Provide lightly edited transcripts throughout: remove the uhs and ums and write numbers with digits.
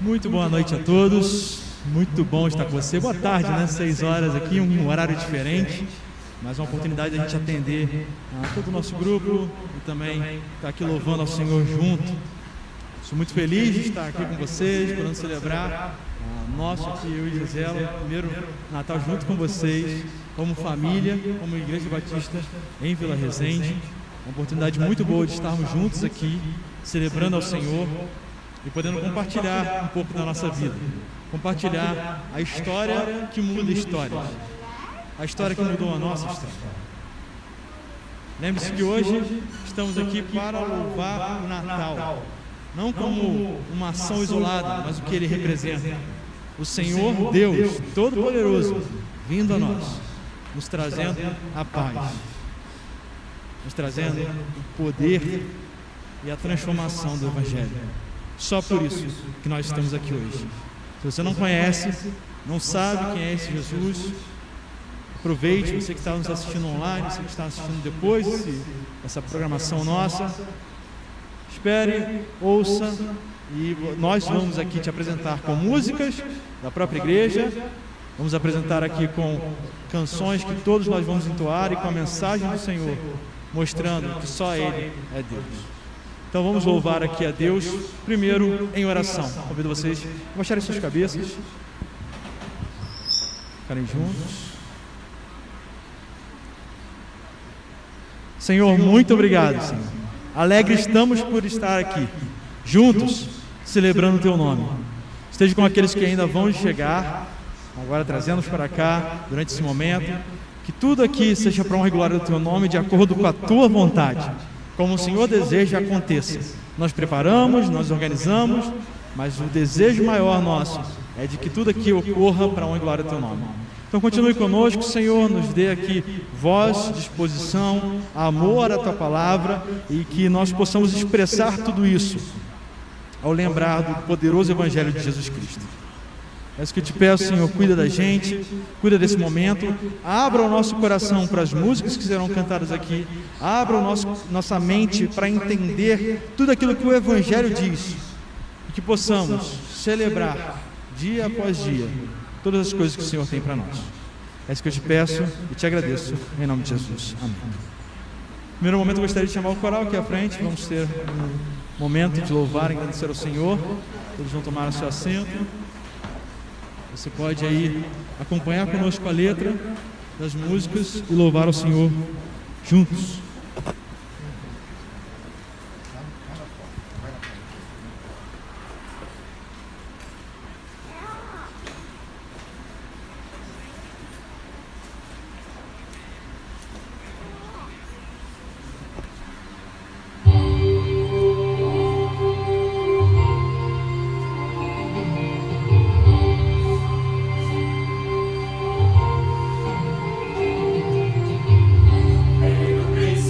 Muito boa noite a todos, muito bom estar com você. Boa tarde, né? 6 horas aqui, um horário diferente, mas uma oportunidade de a gente atender a todo o nosso grupo e também estar aqui louvando ao Senhor junto. Sou muito feliz de estar aqui com vocês, podendo celebrar nosso aqui, eu e Gisela, primeiro Natal junto com vocês, como família, como Igreja Batista em Vila Resende. Uma oportunidade muito boa de estarmos juntos aqui, celebrando ao Senhor e podendo compartilhar um pouco da nossa vida, compartilhar a história que muda histórias, a história que mudou a nossa história. Lembre-se que hoje estamos aqui para louvar o Natal, não como uma ação isolada, mas o que ele representa. O Senhor Deus Todo-Poderoso vindo a nós, nos trazendo a paz, nos trazendo o poder e a transformação do Evangelho. Só por isso que nós estamos aqui hoje. Se você não conhece, não sabe quem é esse Jesus, aproveite, você que está nos assistindo online, você que está assistindo depois essa programação nossa, espere, ouça, e nós vamos aqui te apresentar com músicas da própria igreja, vamos apresentar aqui com canções que todos nós vamos entoar e com a mensagem do Senhor, mostrando que só Ele é Deus. Então vamos louvar aqui a Deus, primeiro em oração. Convido vocês a baixarem suas cabeças, ficarem juntos. Senhor, muito obrigado, Senhor. Alegre estamos por estar aqui, juntos, celebrando o Teu nome. Esteja com aqueles que ainda vão chegar, agora trazendo-os para cá, durante esse momento. Que tudo aqui seja para honra e glória do Teu nome, de acordo com a Tua vontade. Como o Senhor deseja, aconteça. Nós preparamos, nós organizamos, mas o desejo maior nosso é de que tudo aqui ocorra para a honra e glória do Teu nome. Então continue conosco, Senhor, nos dê aqui voz, disposição, amor à Tua palavra e que nós possamos expressar tudo isso ao lembrar do poderoso Evangelho de Jesus Cristo. É isso que eu te peço, Senhor, cuida da gente, cuida desse momento, abra o nosso coração para as músicas que serão cantadas aqui, abra nossa mente para entender tudo aquilo que o Evangelho diz e que possamos celebrar dia após dia todas as coisas que o Senhor tem para nós. É isso que eu te peço e te agradeço, em nome de Jesus. Amém. No primeiro momento eu gostaria de chamar o coral aqui à frente, vamos ter um momento de louvar e agradecer ao Senhor, todos vão tomar o seu assento. Você pode aí acompanhar conosco a letra das músicas e louvar ao Senhor juntos. Cristo.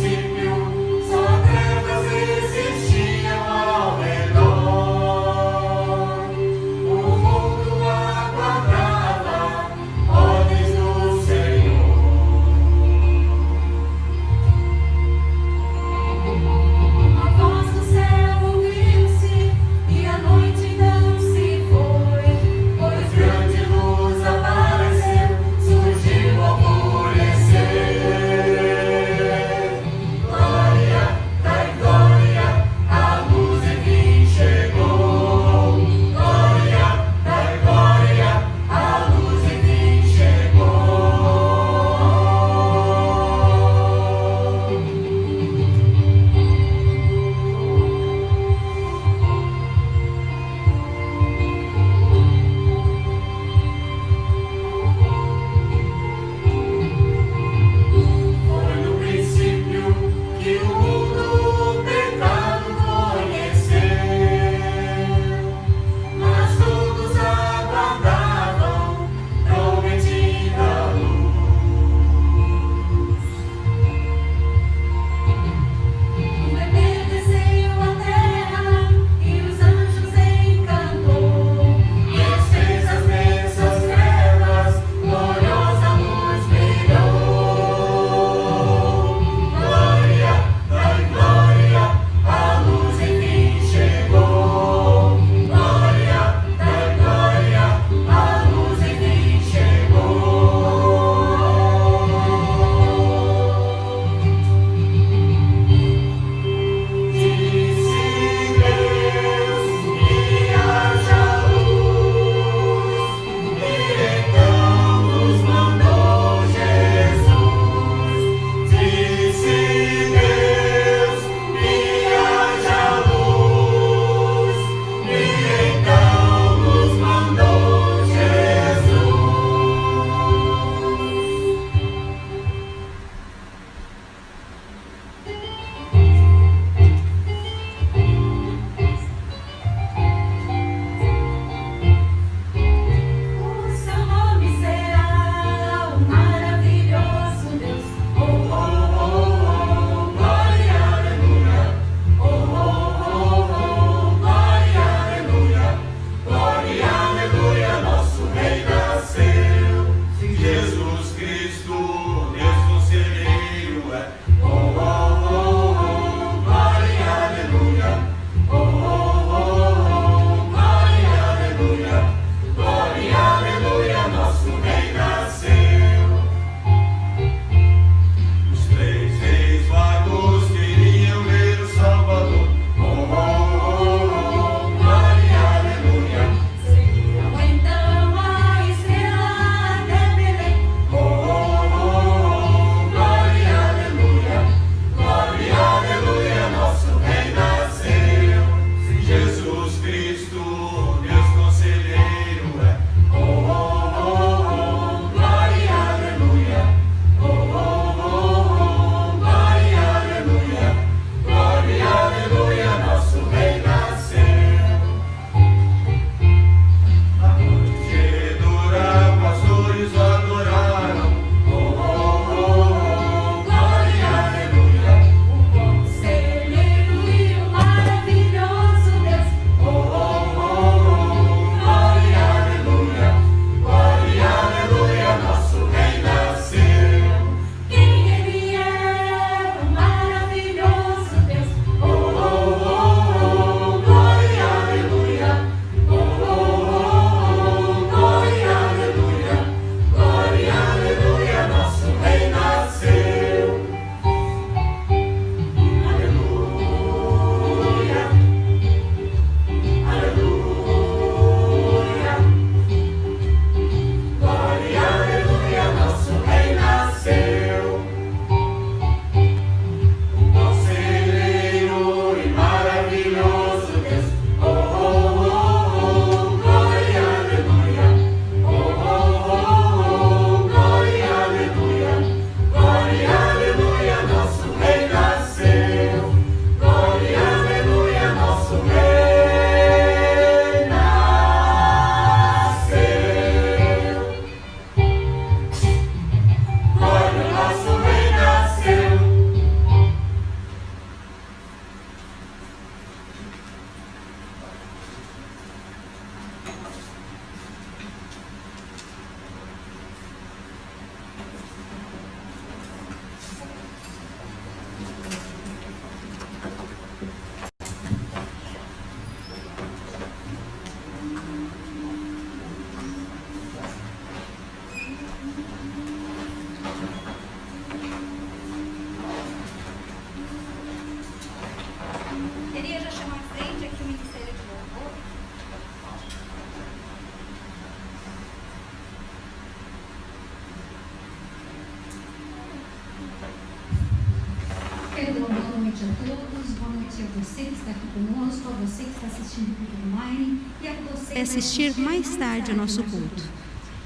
noite a todos, boa noite a você que está aqui conosco, a você que está assistindo pelo online e a você que vai assistir mais tarde o nosso culto.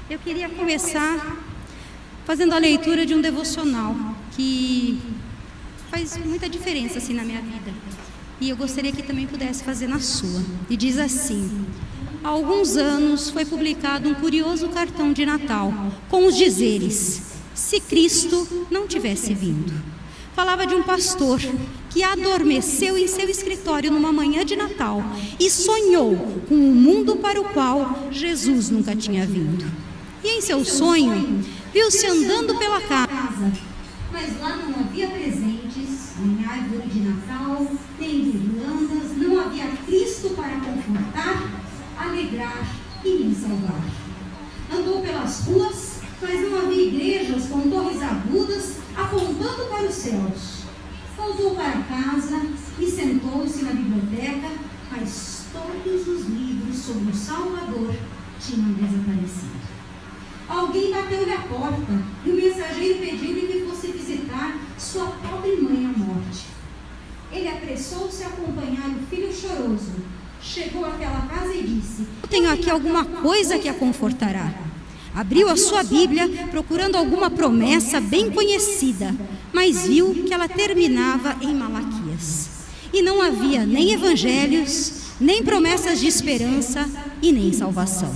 Eu queria começar fazendo a leitura de um devocional que faz muita diferença assim na minha vida e eu gostaria que também pudesse fazer na sua. E diz assim: há alguns anos foi publicado um curioso cartão de Natal com os dizeres: se Cristo não tivesse vindo. Falava de um pastor que adormeceu em seu escritório numa manhã de Natal e sonhou com um mundo para o qual Jesus nunca tinha vindo. E em seu sonho, viu-se andando pela casa, mas lá não havia presentes, nem árvore de Natal, nem guirlandas, não havia Cristo para confortar, alegrar e nem salvar. Andou pelas ruas, mas não havia igrejas com torres agudas apontando para os céus. Voltou para casa e sentou-se na biblioteca, mas todos os livros sobre o Salvador tinham desaparecido. Alguém bateu-lhe à porta e o mensageiro pediu-lhe que fosse visitar sua pobre mãe à morte. Ele apressou-se a acompanhar o filho choroso. Chegou àquela casa e disse: tenho aqui alguma coisa que a confortará. Abriu a sua Bíblia procurando alguma promessa bem conhecida, mas viu que ela terminava em Malaquias. E não havia nem evangelhos, nem promessas de esperança e nem salvação.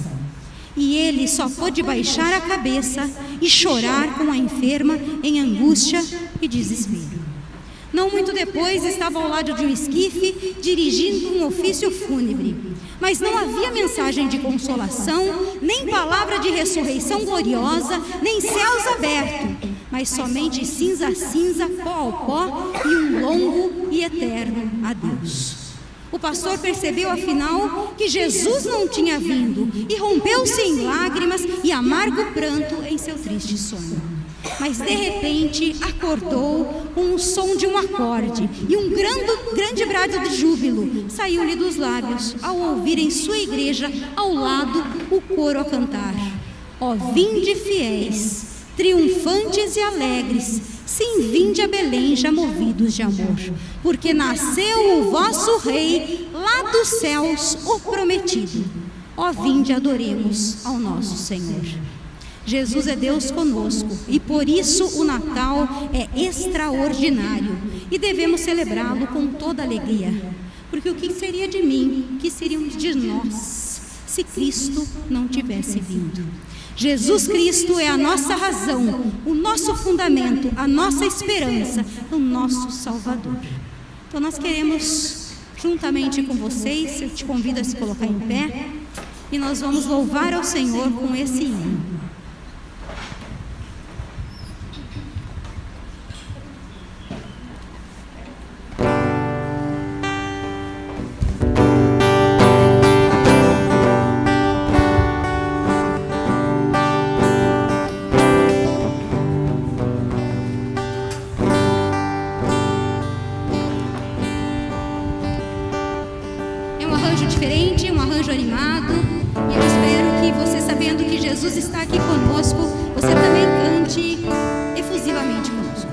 E ele só pôde baixar a cabeça e chorar com a enferma em angústia e desespero. Não muito depois estava ao lado de um esquife dirigindo um ofício fúnebre, mas não havia mensagem de consolação, nem palavra de ressurreição gloriosa, nem céus abertos, mas somente cinza a cinza, pó ao pó e um longo e eterno adeus. O pastor percebeu afinal que Jesus não tinha vindo e rompeu-se em lágrimas e amargo pranto em seu triste sonho. Mas de repente acordou com o som de um acorde e um grande brado de júbilo saiu-lhe dos lábios ao ouvir em sua igreja ao lado o coro a cantar: ó vinde fiéis, triunfantes e alegres, sim, vinde a Belém já movidos de amor, porque nasceu o vosso rei lá dos céus, o prometido. Ó vinde adoremos ao nosso Senhor. Jesus é Deus conosco e por isso o Natal é extraordinário e devemos celebrá-lo com toda alegria, porque o que seria de mim, que seríamos de nós, se Cristo não tivesse vindo? Jesus Cristo é a nossa razão, o nosso fundamento, a nossa esperança, o nosso Salvador. Então nós queremos, juntamente com vocês, eu te convido a se colocar em pé e nós vamos louvar ao Senhor com esse hino. Está aqui conosco, você também cante efusivamente conosco.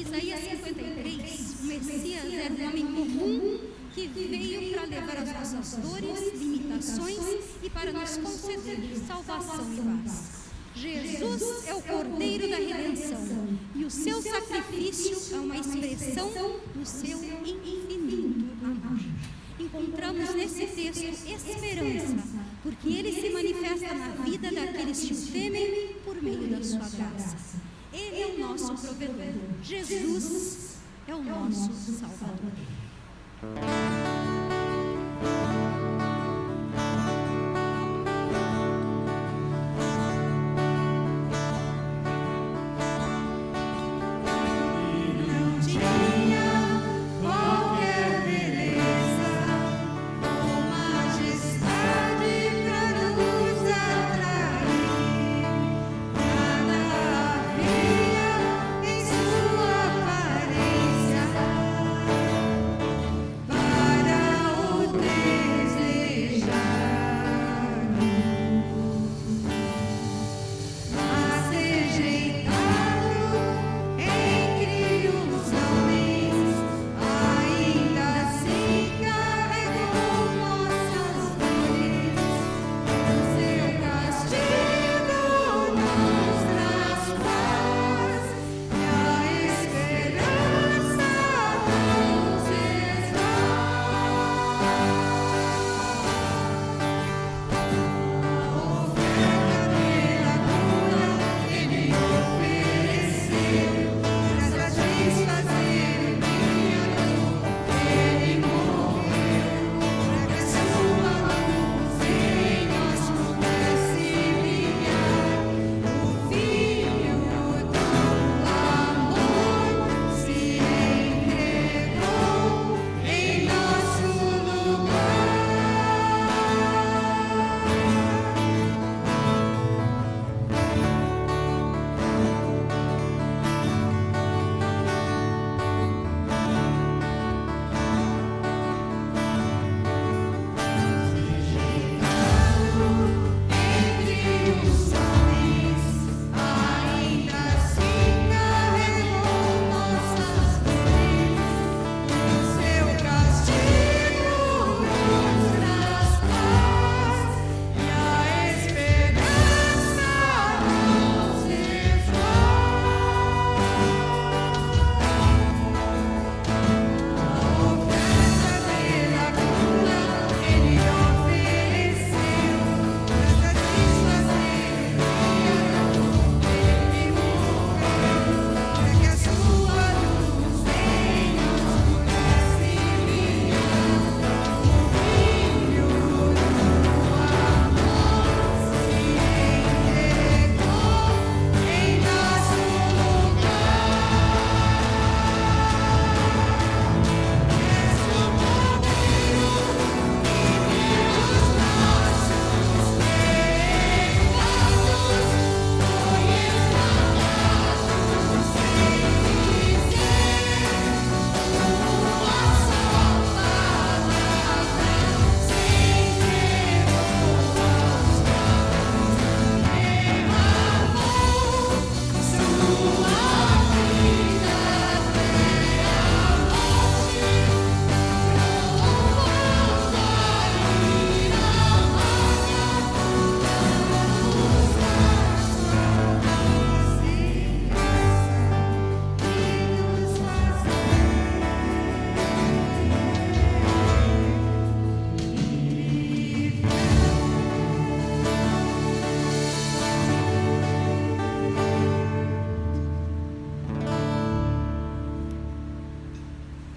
Isaías 53, o Messias era um homem comum que veio para levar as nossas dores, limitações e para nos conceder salvação e paz. Jesus é o Cordeiro da Redenção e o seu sacrifício é uma expressão do seu infinito amor. Encontramos nesse texto esperança, porque ele se manifesta na vida daqueles que o temem por meio da sua graça. Ele é o nosso provedor. Jesus é o nosso Salvador.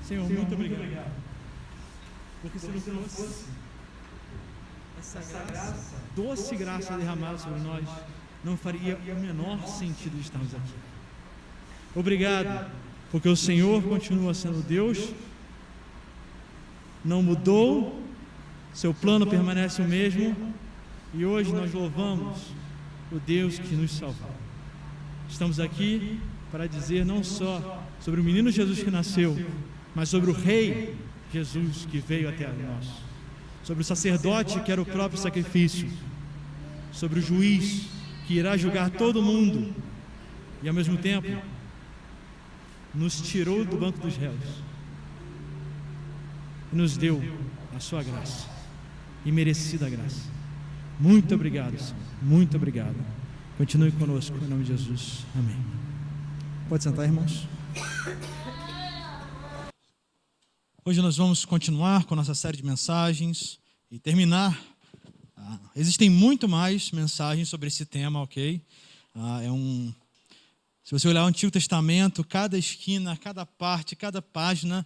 Senhor, muito obrigado. Porque se não fosse essa graça, doce graça derramada sobre nós, não faria o menor sentido de estarmos aqui. Obrigado, porque o Senhor continua sendo Deus, não mudou, seu plano permanece o mesmo, e hoje nós louvamos o Deus que nos salvou. Estamos aqui para dizer não só sobre o menino Jesus que nasceu, mas sobre o Rei Jesus que veio até nós, sobre o sacerdote que era o próprio sacrifício, sobre o juiz que irá julgar todo mundo, e ao mesmo tempo nos tirou do banco dos réus e nos deu a sua graça, imerecida graça. Muito obrigado, Senhor, muito obrigado. Continue conosco, em nome de Jesus, amém. Pode sentar, irmãos. Hoje nós vamos continuar com a nossa série de mensagens e terminar. Existem muito mais mensagens sobre esse tema, ok? Se você olhar o Antigo Testamento, cada esquina, cada parte, cada página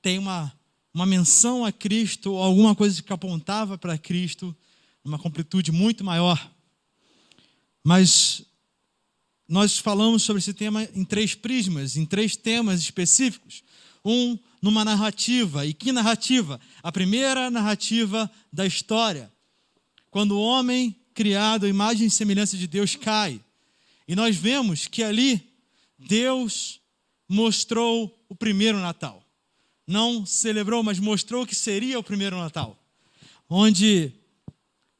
tem uma menção a Cristo, ou alguma coisa que apontava para Cristo, uma completude muito maior. Mas nós falamos sobre esse tema em 3 prismas, em 3 temas específicos. Numa narrativa. E que narrativa? A primeira narrativa da história. Quando o homem, criado à imagem e semelhança de Deus, cai. E nós vemos que ali Deus mostrou o primeiro Natal. Não celebrou, mas mostrou que seria o primeiro Natal. Onde,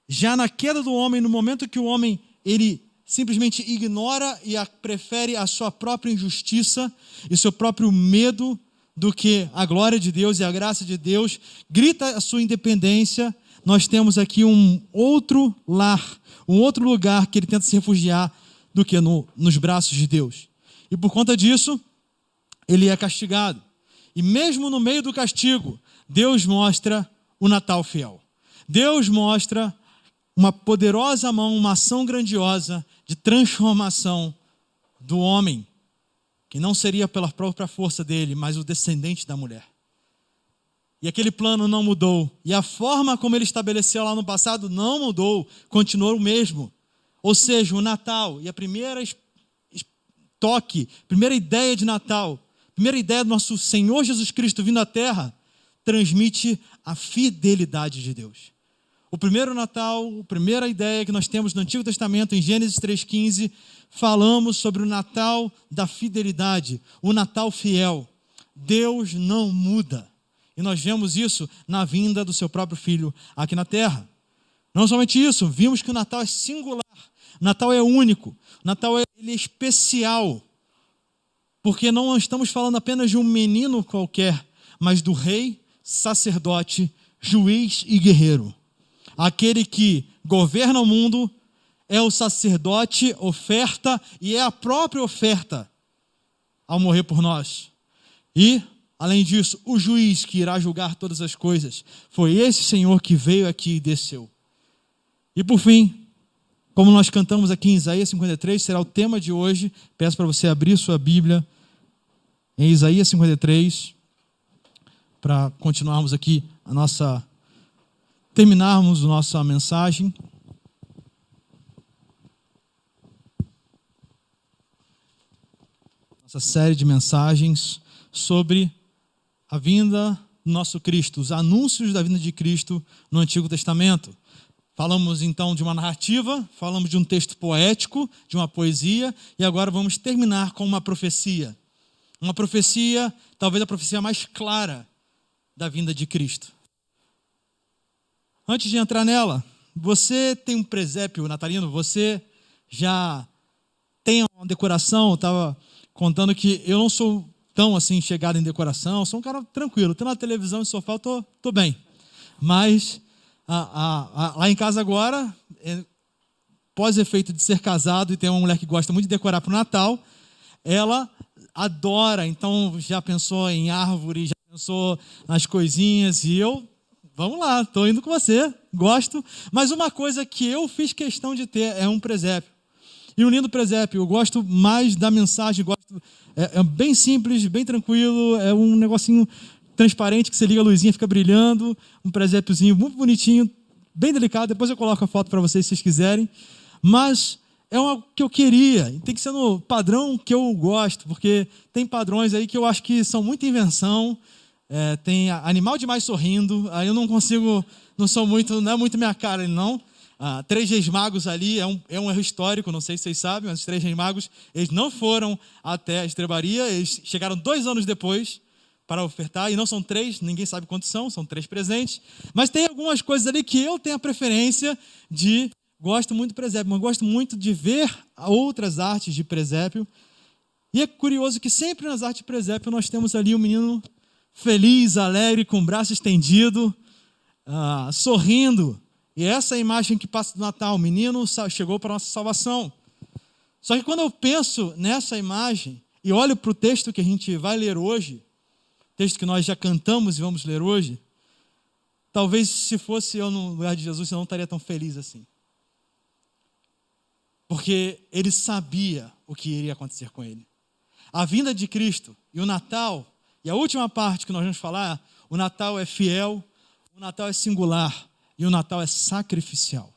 já na queda do homem, no momento que o homem ele simplesmente ignora e prefere a sua própria injustiça e seu próprio medo do que a glória de Deus e a graça de Deus, grita a sua independência, nós temos aqui um outro lar, um outro lugar que ele tenta se refugiar do que nos braços de Deus. E por conta disso, ele é castigado. E mesmo no meio do castigo, Deus mostra o Natal fiel. Deus mostra uma poderosa mão, uma ação grandiosa de transformação do homem, que não seria pela própria força dele, mas o descendente da mulher. E aquele plano não mudou. E a forma como ele estabeleceu lá no passado não mudou, continuou o mesmo. Ou seja, o Natal e a primeira primeira ideia de Natal, primeira ideia do nosso Senhor Jesus Cristo vindo à Terra, transmite a fidelidade de Deus. O primeiro Natal, a primeira ideia que nós temos no Antigo Testamento, em Gênesis 3,15, falamos sobre o Natal da fidelidade, o Natal fiel. Deus não muda. E nós vemos isso na vinda do seu próprio Filho aqui na Terra. Não somente isso, vimos que o Natal é singular, o Natal é único, o Natal ele é especial, porque não estamos falando apenas de um menino qualquer, mas do rei, sacerdote, juiz e guerreiro. Aquele que governa o mundo é o sacerdote, oferta, e é a própria oferta ao morrer por nós. E, além disso, o juiz que irá julgar todas as coisas. Foi esse Senhor que veio aqui e desceu. E por fim, como nós cantamos aqui em Isaías 53, será o tema de hoje. Peço para você abrir sua Bíblia em Isaías 53, para continuarmos aqui terminarmos a nossa mensagem. Nossa série de mensagens sobre a vinda do nosso Cristo, os anúncios da vinda de Cristo no Antigo Testamento. Falamos então de uma narrativa, falamos de um texto poético, de uma poesia, e agora vamos terminar com uma profecia. Uma profecia, talvez a profecia mais clara da vinda de Cristo. Antes de entrar nela, você tem um presépio natalino? Você já tem uma decoração? Eu estava contando que eu não sou tão assim chegado em decoração, sou um cara tranquilo. Estou na televisão e sofá, eu estou bem. Mas lá em casa agora, pós-efeito de ser casado e ter uma mulher que gosta muito de decorar para o Natal, ela adora, então já pensou em árvore, já pensou nas coisinhas, e eu, vamos lá, estou indo com você, gosto. Mas uma coisa que eu fiz questão de ter é um presépio. E um lindo presépio, eu gosto mais da mensagem, é bem simples, bem tranquilo, é um negocinho transparente que você liga a luzinha, fica brilhando, um presépiozinho muito bonitinho, bem delicado, depois eu coloco a foto para vocês se vocês quiserem, mas é algo que eu queria, tem que ser no padrão que eu gosto, porque tem padrões aí que eu acho que são muita invenção, tem animal demais sorrindo, aí eu não consigo, não é muito minha cara, não. 3 Reis Magos ali é um erro histórico, não sei se vocês sabem, mas os 3 Reis Magos, eles não foram até a estrebaria, eles chegaram 2 anos depois para ofertar, e não são 3, ninguém sabe quantos são 3 presentes, mas tem algumas coisas ali que eu tenho a preferência gosto muito do presépio, mas gosto muito de ver outras artes de presépio, E é curioso que sempre nas artes de presépio nós temos ali um menino feliz, alegre, com o braço estendido, sorrindo. E essa é a imagem que passa do Natal. O menino chegou para a nossa salvação. Só que quando eu penso nessa imagem e olho para o texto que a gente vai ler hoje, texto que nós já cantamos e vamos ler hoje, talvez se fosse eu no lugar de Jesus, eu não estaria tão feliz assim. Porque ele sabia o que iria acontecer com ele. A vinda de Cristo e o Natal, e a última parte que nós vamos falar, o Natal é fiel, o Natal é singular e o Natal é sacrificial.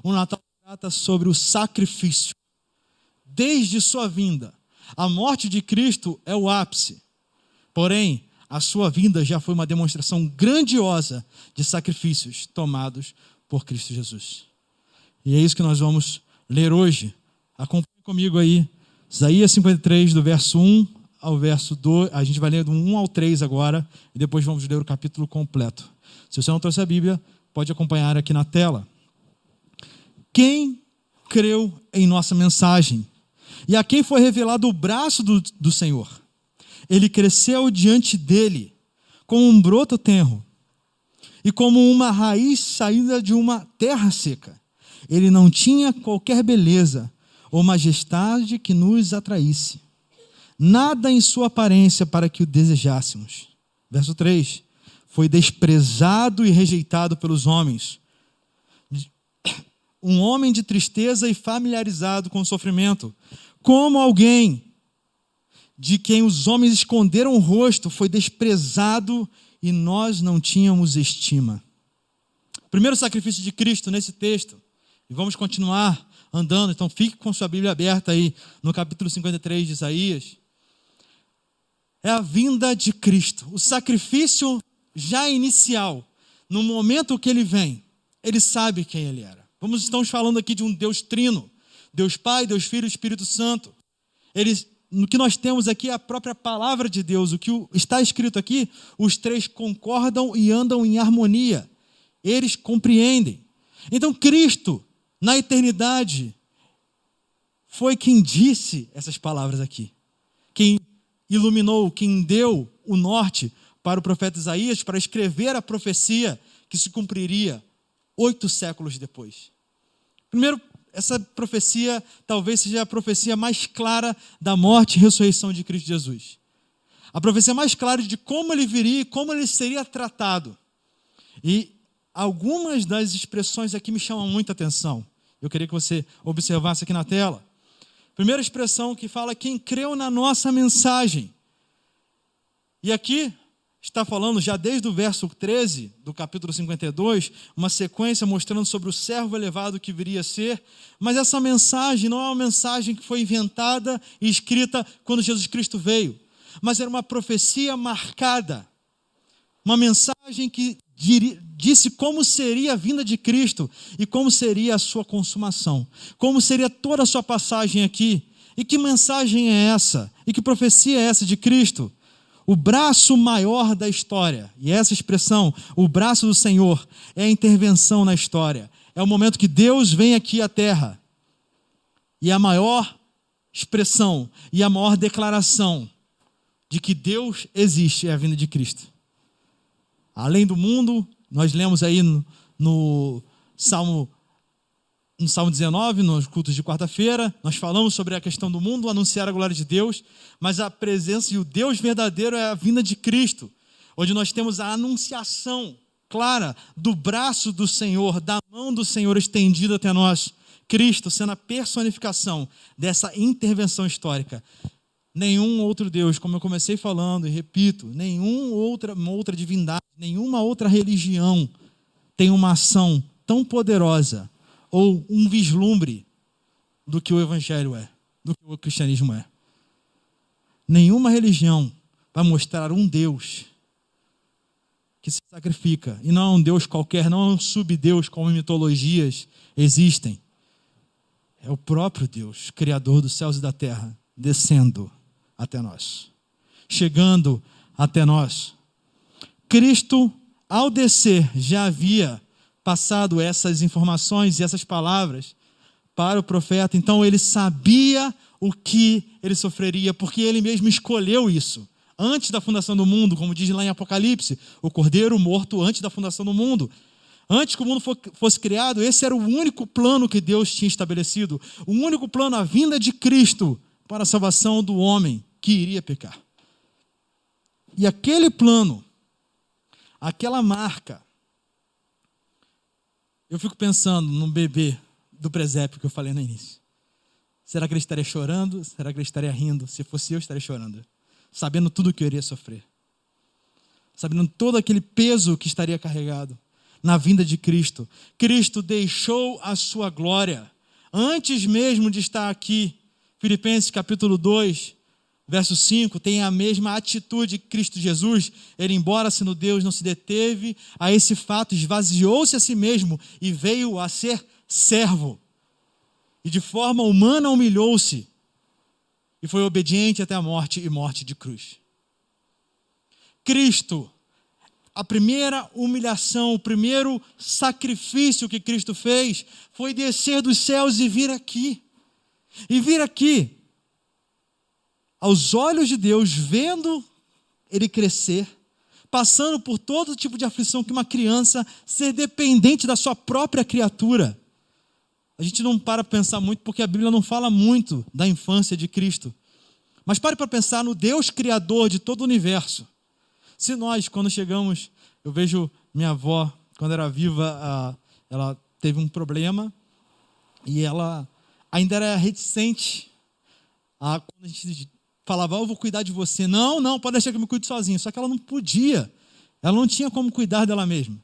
O Natal trata sobre o sacrifício. Desde sua vinda, a morte de Cristo é o ápice. Porém, a sua vinda já foi uma demonstração grandiosa de sacrifícios tomados por Cristo Jesus. E é isso que nós vamos ler hoje. Acompanhe comigo aí, Isaías 53, do verso 1 ao verso 2. A gente vai ler do 1 ao 3 agora, e depois vamos ler o capítulo completo. Se você não trouxe a Bíblia, pode acompanhar aqui na tela. Quem creu em nossa mensagem? E a quem foi revelado o braço do Senhor? Ele cresceu diante dele, como um broto tenro, e como uma raiz saída de uma terra seca. Ele não tinha qualquer beleza ou majestade que nos atraísse. Nada em sua aparência para que o desejássemos. Verso 3. Foi desprezado e rejeitado pelos homens. Um homem de tristeza e familiarizado com o sofrimento. Como alguém de quem os homens esconderam o rosto, foi desprezado e nós não tínhamos estima. Primeiro sacrifício de Cristo nesse texto. E vamos continuar andando, então fique com sua Bíblia aberta aí no capítulo 53 de Isaías. É a vinda de Cristo, o sacrifício já inicial. No momento que ele vem, ele sabe quem ele era. Estamos falando aqui de um Deus trino, Deus Pai, Deus Filho e Espírito Santo. No que nós temos aqui é a própria palavra de Deus. O que está escrito aqui, os três concordam e andam em harmonia. Eles compreendem. Então Cristo, na eternidade, foi quem disse essas palavras aqui. Quem iluminou, quem deu o norte para o profeta Isaías para escrever a profecia que se cumpriria 8 séculos depois. Primeiro, essa profecia talvez seja a profecia mais clara da morte e ressurreição de Cristo Jesus. A profecia mais clara de como ele viria e como ele seria tratado. E algumas das expressões aqui me chamam muita atenção. Eu queria que você observasse aqui na tela. Primeira expressão que fala quem creu na nossa mensagem. E aqui está falando já desde o verso 13 do capítulo 52, uma sequência mostrando sobre o servo elevado que viria a ser, mas essa mensagem não é uma mensagem que foi inventada e escrita quando Jesus Cristo veio, mas era uma profecia marcada, uma mensagem que disse como seria a vinda de Cristo e como seria a sua consumação, como seria toda a sua passagem aqui. E que mensagem é essa? E que profecia é essa de Cristo? O braço maior da história, e essa expressão, o braço do Senhor, é a intervenção na história. É o momento que Deus vem aqui à terra. E a maior expressão e a maior declaração de que Deus existe é a vinda de Cristo. Além do mundo, nós lemos aí no Salmo 19, nos cultos de quarta-feira, nós falamos sobre a questão do mundo, anunciar a glória de Deus, mas a presença e o Deus verdadeiro é a vinda de Cristo, onde nós temos a anunciação clara do braço do Senhor, da mão do Senhor estendida até nós, Cristo sendo a personificação dessa intervenção histórica. Nenhum outro Deus, como eu comecei falando e repito, nenhuma outra divindade, nenhuma outra religião tem uma ação tão poderosa ou um vislumbre do que o Evangelho é, do que o cristianismo é. Nenhuma religião vai mostrar um Deus que se sacrifica, e não é um Deus qualquer, não é um subdeus como em mitologias existem. É o próprio Deus, Criador dos céus e da terra, descendo até nós, chegando até nós. Cristo, ao descer, já havia passado essas informações e essas palavras para o profeta. Então ele sabia o que ele sofreria, porque ele mesmo escolheu isso. Antes da fundação do mundo, como diz lá em Apocalipse, o Cordeiro morto antes da fundação do mundo. Antes que o mundo fosse criado, esse era o único plano que Deus tinha estabelecido. O único plano, a vinda de Cristo para a salvação do homem que iria pecar. E aquele plano, aquela marca, eu fico pensando no bebê do presépio que eu falei no início. Será que ele estaria chorando? Será que ele estaria rindo? Se fosse eu estaria chorando. Sabendo tudo o que eu iria sofrer. Sabendo todo aquele peso que estaria carregado na vinda de Cristo. Cristo deixou a sua glória antes mesmo de estar aqui. Filipenses capítulo 2, verso 5, tem a mesma atitude que Cristo Jesus. Ele, embora sendo Deus, não se deteve a esse fato, esvaziou-se a si mesmo e veio a ser servo. E de forma humana humilhou-se e foi obediente até a morte e morte de cruz. Cristo, a primeira humilhação, o primeiro sacrifício que Cristo fez foi descer dos céus e vir aqui. E vir aqui, aos olhos de Deus, vendo ele crescer, passando por todo tipo de aflição que uma criança, ser dependente da sua própria criatura. A gente não para pensar muito, porque a Bíblia não fala muito da infância de Cristo. Mas pare para pensar no Deus criador de todo o universo. Se nós, quando chegamos, eu vejo minha avó, quando era viva, ela teve um problema e ela ainda era reticente. Quando a gente falava, eu vou cuidar de você. Não, pode deixar que eu me cuide sozinho. Só que ela não podia. Ela não tinha como cuidar dela mesma.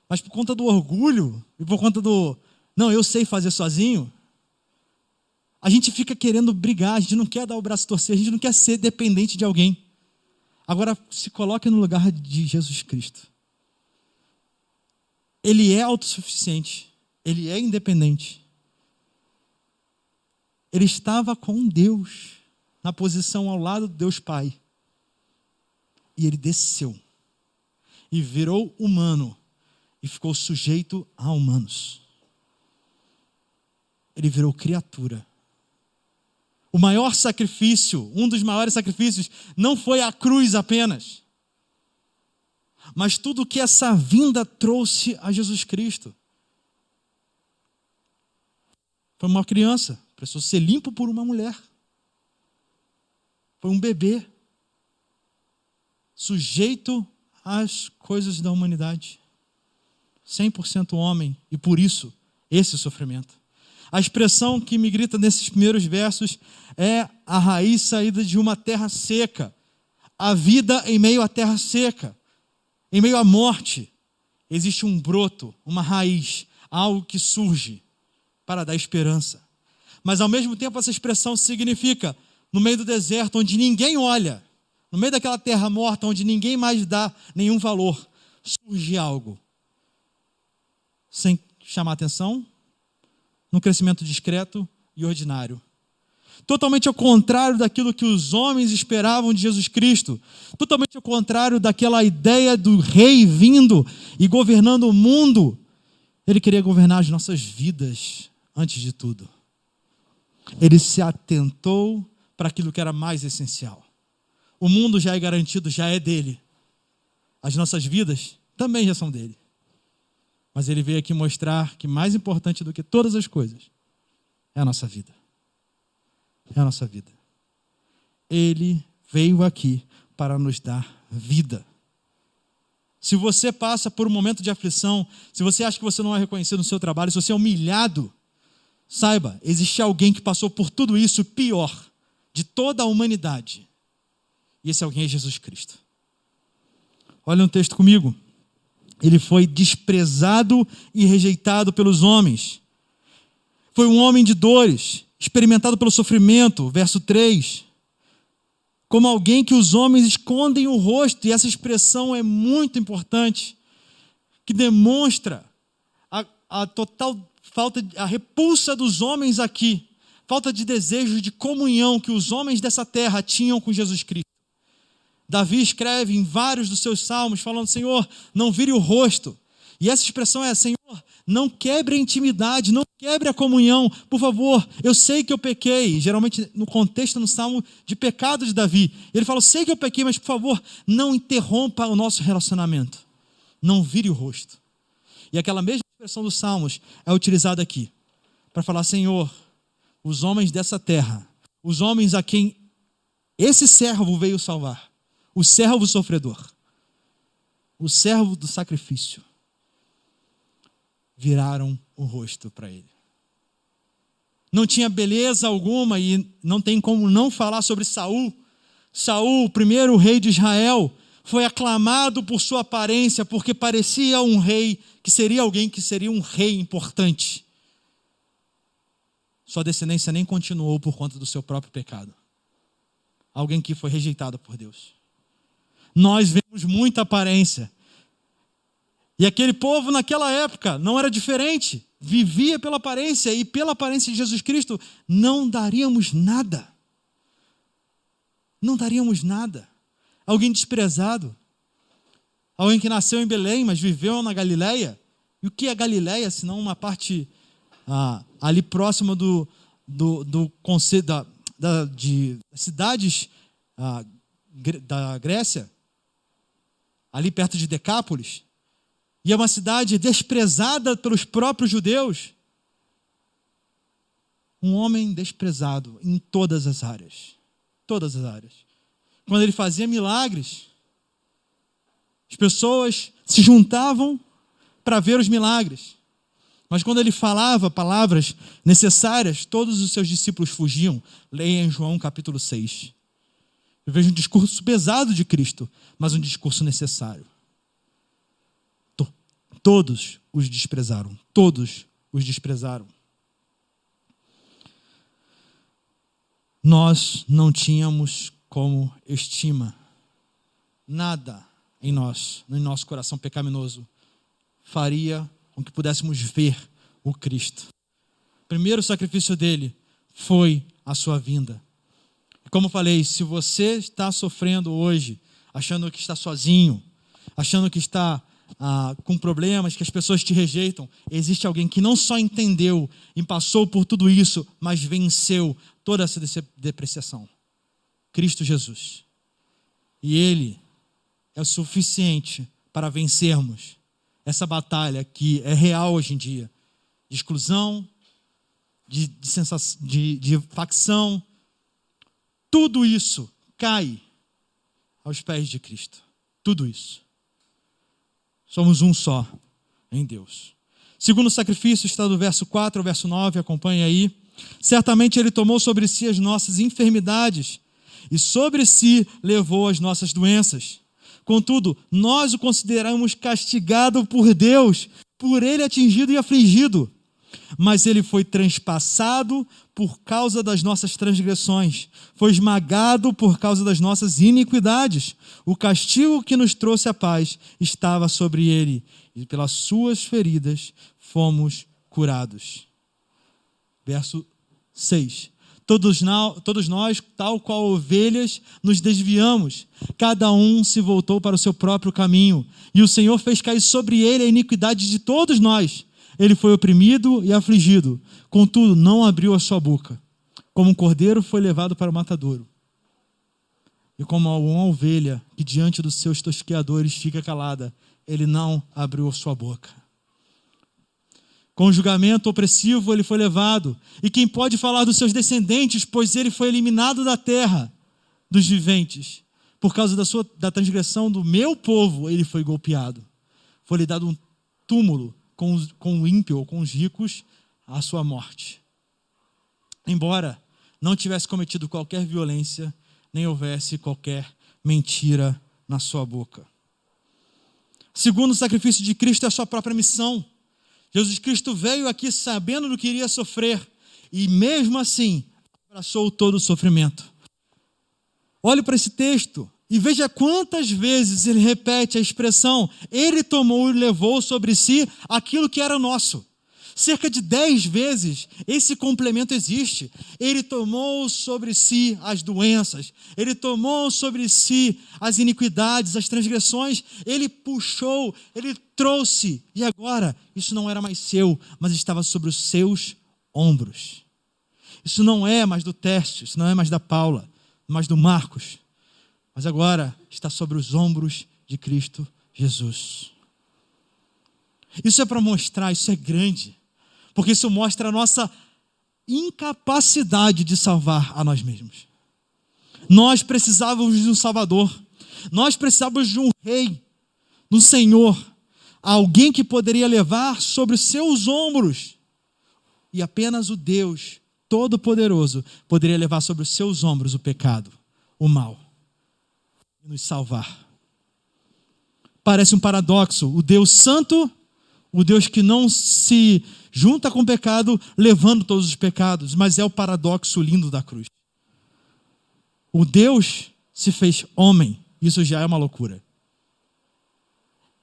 Mas por conta do orgulho e por conta não, eu sei fazer sozinho, a gente fica querendo brigar, a gente não quer dar o braço a torcer, a gente não quer ser dependente de alguém. Agora, se coloque no lugar de Jesus Cristo. Ele é autossuficiente, ele é independente. Ele estava com Deus, na posição ao lado do Deus Pai. E ele desceu, e virou humano, e ficou sujeito a humanos. Ele virou criatura. O maior sacrifício, um dos maiores sacrifícios, não foi a cruz apenas, mas tudo que essa vinda trouxe a Jesus Cristo. Foi uma criança, precisou ser limpo por uma mulher. Foi um bebê, sujeito às coisas da humanidade. 100% homem, e por isso, esse sofrimento. A expressão que me grita nesses primeiros versos é a raiz saída de uma terra seca. A vida em meio à terra seca. Em meio à morte, existe um broto, uma raiz, algo que surge para dar esperança. Mas ao mesmo tempo essa expressão significa, no meio do deserto, onde ninguém olha, no meio daquela terra morta, onde ninguém mais dá nenhum valor, surge algo. Sem chamar atenção, num crescimento discreto e ordinário. Totalmente ao contrário daquilo que os homens esperavam de Jesus Cristo. Totalmente ao contrário daquela ideia do rei vindo e governando o mundo. Ele queria governar as nossas vidas antes de tudo. Ele se atentou para aquilo que era mais essencial. O mundo já é garantido, já é dele. As nossas vidas também já são dele. Mas ele veio aqui mostrar que mais importante do que todas as coisas é a nossa vida. É a nossa vida. Ele veio aqui para nos dar vida. Se você passa por um momento de aflição, se você acha que você não é reconhecido no seu trabalho, se você é humilhado, saiba, existe alguém que passou por tudo isso pior de toda a humanidade. E esse alguém é Jesus Cristo. Olha um texto comigo. Ele foi desprezado e rejeitado pelos homens. Foi um homem de dores, experimentado pelo sofrimento, verso 3. Como alguém que os homens escondem o rosto, e essa expressão é muito importante, que demonstra a total falta, a repulsa dos homens aqui, falta de desejo de comunhão que os homens dessa terra tinham com Jesus Cristo. Davi escreve em vários dos seus salmos, falando, Senhor, não vire o rosto. E essa expressão é, Senhor, não quebre a intimidade, não quebre a comunhão, por favor, eu sei que eu pequei, geralmente no contexto no Salmo de pecado de Davi, ele fala, eu sei que eu pequei, mas por favor, não interrompa o nosso relacionamento, não vire o rosto. E aquela mesma expressão dos Salmos é utilizada aqui, para falar, Senhor, os homens dessa terra, os homens a quem esse servo veio salvar, o servo sofredor, o servo do sacrifício, viraram o rosto para ele. Não tinha beleza alguma e não tem como não falar sobre Saul. Saul, o primeiro rei de Israel, foi aclamado por sua aparência, porque parecia um rei, que seria alguém que seria um rei importante. Sua descendência nem continuou por conta do seu próprio pecado. Alguém que foi rejeitado por Deus. Nós vemos muita aparência. E aquele povo naquela época não era diferente. Vivia pela aparência e pela aparência de Jesus Cristo não daríamos nada. Não daríamos nada. Alguém desprezado. Alguém que nasceu em Belém, mas viveu na Galileia. E o que é Galileia, senão uma parte ali próxima do conceito de cidades da Grécia, ali perto de Decápolis, e é uma cidade desprezada pelos próprios judeus. Um homem desprezado em todas as áreas. Todas as áreas. Quando ele fazia milagres, as pessoas se juntavam para ver os milagres. Mas quando ele falava palavras necessárias, todos os seus discípulos fugiam. Leia em João capítulo 6. Eu vejo um discurso pesado de Cristo, mas um discurso necessário. Todos os desprezaram. Todos os desprezaram. Nós não tínhamos como estima. Nada em nós, no nosso coração pecaminoso, faria com que pudéssemos ver o Cristo. O primeiro sacrifício dele foi a sua vinda. Como eu falei, se você está sofrendo hoje, achando que está sozinho, achando que está com problemas, que as pessoas te rejeitam, existe alguém que não só entendeu e passou por tudo isso, mas venceu toda essa depreciação. Cristo Jesus. E Ele é o suficiente para vencermos essa batalha que é real hoje em dia, de exclusão, de facção. Tudo isso cai aos pés de Cristo. Tudo isso. Somos um só em Deus. Segundo sacrifício está do verso 4 ao verso 9, acompanhe aí. Certamente Ele tomou sobre si as nossas enfermidades e sobre si levou as nossas doenças. Contudo, nós o consideramos castigado por Deus, por Ele atingido e afligido. Mas Ele foi transpassado por causa das nossas transgressões, foi esmagado por causa das nossas iniquidades. O castigo que nos trouxe a paz estava sobre Ele, e pelas suas feridas fomos curados. Verso 6. Todos nós, tal qual ovelhas, nos desviamos. Cada um se voltou para o seu próprio caminho. E o Senhor fez cair sobre ele a iniquidade de todos nós. Ele foi oprimido e afligido. Contudo, não abriu a sua boca. Como um cordeiro foi levado para o matadouro. E como uma ovelha que diante dos seus tosqueadores fica calada, ele não abriu a sua boca. Com julgamento opressivo ele foi levado. E quem pode falar dos seus descendentes, pois ele foi eliminado da terra dos viventes. Por causa da transgressão do meu povo, ele foi golpeado. Foi-lhe dado um túmulo com o ímpio ou com os ricos à sua morte. Embora não tivesse cometido qualquer violência, nem houvesse qualquer mentira na sua boca. Segundo o sacrifício de Cristo é a sua própria missão. Jesus Cristo veio aqui sabendo do que iria sofrer e mesmo assim abraçou todo o sofrimento. Olhe para esse texto e veja quantas vezes ele repete a expressão: ele tomou e levou sobre si aquilo que era nosso. cerca de 10 vezes esse complemento existe. Ele tomou sobre si as doenças, ele tomou sobre si as iniquidades, as transgressões, ele puxou, ele trouxe, e agora isso não era mais seu, mas estava sobre os seus ombros. Isso não é mais do Tércio, isso não é mais da Paula, mais do Marcos, mas agora está sobre os ombros de Cristo Jesus. Isso é para mostrar, isso é grande, porque isso mostra a nossa incapacidade de salvar a nós mesmos. Nós precisávamos de um Salvador, nós precisávamos de um Rei, do Senhor, alguém que poderia levar sobre os seus ombros, e apenas o Deus Todo-Poderoso poderia levar sobre os seus ombros o pecado, o mal, e nos salvar. Parece um paradoxo, o Deus Santo, o Deus que não se junta com o pecado, levando todos os pecados, mas é o paradoxo lindo da cruz. O Deus se fez homem, isso já é uma loucura.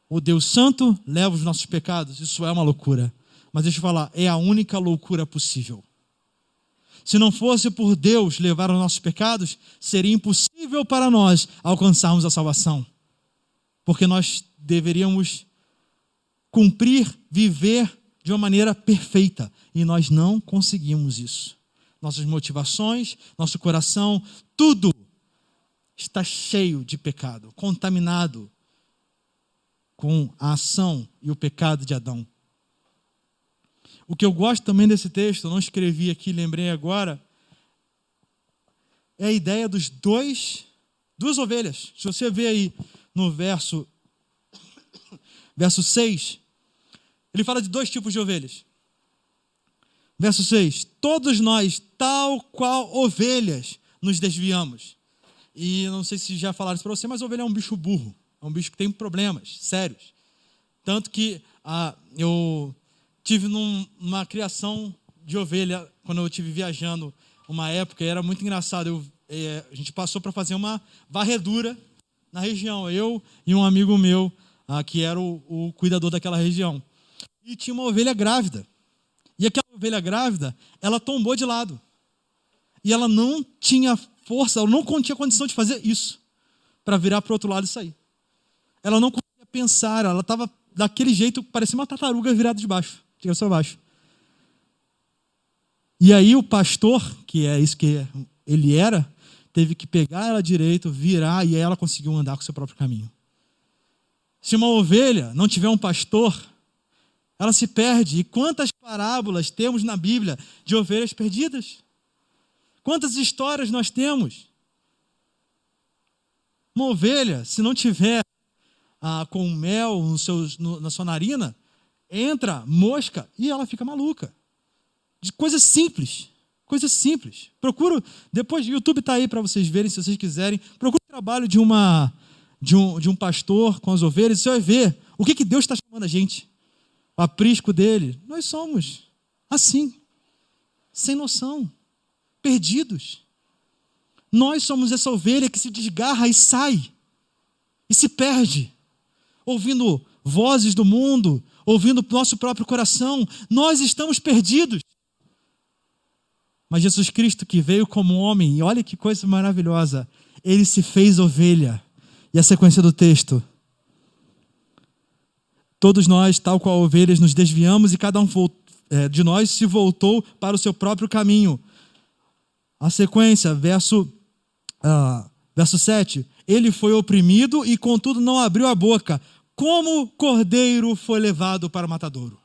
O Deus Santo leva os nossos pecados, isso é uma loucura. Mas deixa eu falar, é a única loucura possível. Se não fosse por Deus levar os nossos pecados, seria impossível para nós alcançarmos a salvação. Porque nós deveríamos cumprir, viver de uma maneira perfeita. E nós não conseguimos isso. Nossas motivações, nosso coração, tudo está cheio de pecado, contaminado com a ação e o pecado de Adão. O que eu gosto também desse texto, eu não escrevi aqui, lembrei agora, é a ideia dos duas ovelhas. Se você vê aí no verso 6, ele fala de 2 tipos de ovelhas. Verso 6, todos nós, tal qual ovelhas, nos desviamos. E não sei se já falaram isso para você, mas a ovelha é um bicho burro, é um bicho que tem problemas sérios. Tanto que eu tive numa criação de ovelha, quando eu estive viajando uma época, e era muito engraçado. A gente passou para fazer uma varredura na região, eu e um amigo meu, que era o cuidador daquela região. E tinha uma ovelha grávida. E aquela ovelha grávida, ela tombou de lado. E ela não tinha força, ela não tinha condição de fazer isso, para virar para o outro lado e sair. Ela não conseguia pensar, ela estava daquele jeito, parecia uma tartaruga virada de baixo. Chega só baixo. E aí o pastor, que é isso que ele era, teve que pegar ela direito, virar, e aí ela conseguiu andar com o seu próprio caminho. Se uma ovelha não tiver um pastor, ela se perde. E quantas parábolas temos na Bíblia de ovelhas perdidas? Quantas histórias nós temos? Uma ovelha, se não tiver com mel na sua narina, entra mosca e ela fica maluca. De coisas simples. Coisas simples. Procura, depois o YouTube está aí para vocês verem, se vocês quiserem. Procura o trabalho de um pastor com as ovelhas, você vai ver o que Deus está chamando a gente. O aprisco dele. Nós somos assim, sem noção, perdidos. Nós somos essa ovelha que se desgarra e sai, e se perde, ouvindo vozes do mundo, ouvindo o nosso próprio coração. Nós estamos perdidos. Mas Jesus Cristo, que veio como homem, e olha que coisa maravilhosa, ele se fez ovelha. E a sequência do texto: todos nós, tal qual ovelhas, nos desviamos e cada um de nós se voltou para o seu próprio caminho. A sequência, verso 7. Ele foi oprimido e contudo não abriu a boca, como cordeiro foi levado para o matadouro.